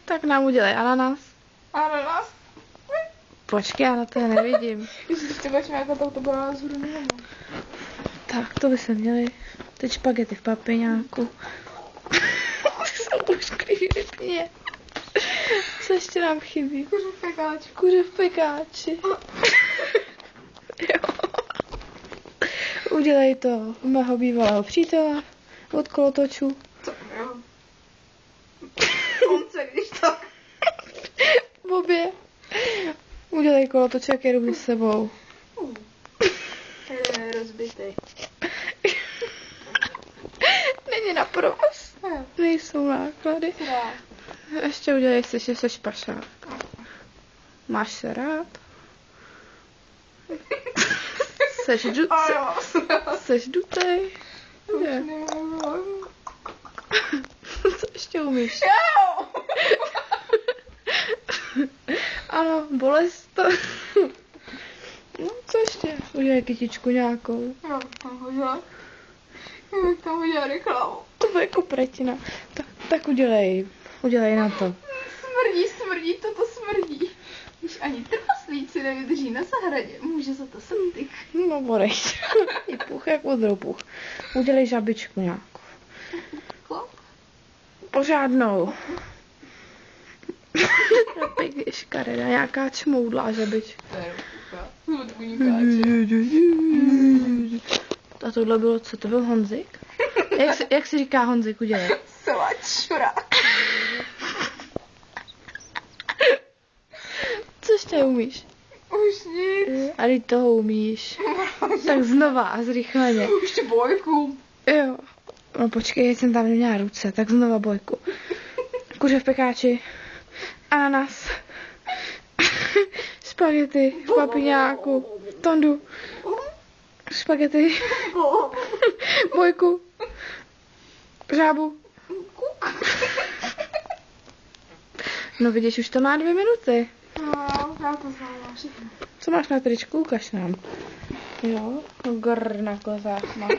Tak nám udělej ananas. Ananas? Počkej, já na to nevidím. Když ty budeš nějaká to byla z hrudu. Tak, to by se měli. Teď špagety v papiňáku. Jsou už klípně. Co ještě nám chybí? Kuře v pekáči. Kuře v pekáči. Jo. Udělej to u mého bývalého přítele od kolotočů. Co? Jo. Konce, když tak. Bobě. Udělej kolotoček, jedu s sebou. Je rozbitej. Není na provoz. Nejsou náklady. Ještě udělej si, že seš pašák. Máš se rád? Seš dutej? Je. Co ještě umíš? Ano, bolest to. No, co ještě? Udělej kytičku nějakou. Jo, tam udělal reklamu. To bude jako pretina. Tak udělej na to. Smrdí, to smrdí. Když ani trpaslíci nevydrží na zahradě, může za to srtik. No, bodej. I puch jak odropuch. Udělej žabičku nějakou. Pořádnou. Pěkně škareda, nějaká čmoudlá žabička. A tohle bylo, co to byl Honzik? Jak se říká Honzik, udělej? Svačura. Co ještě umíš? Už nic. A ty toho umíš. Tak znova a zrychleně. Už bojku. Jo. No počkej, jsem tam neměla ruce, tak znova bojku. Kuře v pekáči. Ananas. Špagety v papiňáku. Tondu. Špagety. Bojku. Žábu. No vidíš, už to má 2 minuty. No, já to znám všechno. Co máš na tričku? Ukaž nám. Jo, grr na kozách máš.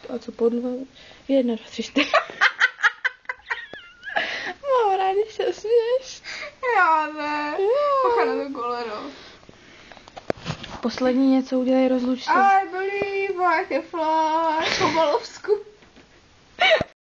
A co podle? 1, 2, 3, 4. Mám rád, když se směš. Já ne. Pacha na to koleno. Poslední něco udělej, rozluč se. I believe I can fly. Po Balovsku.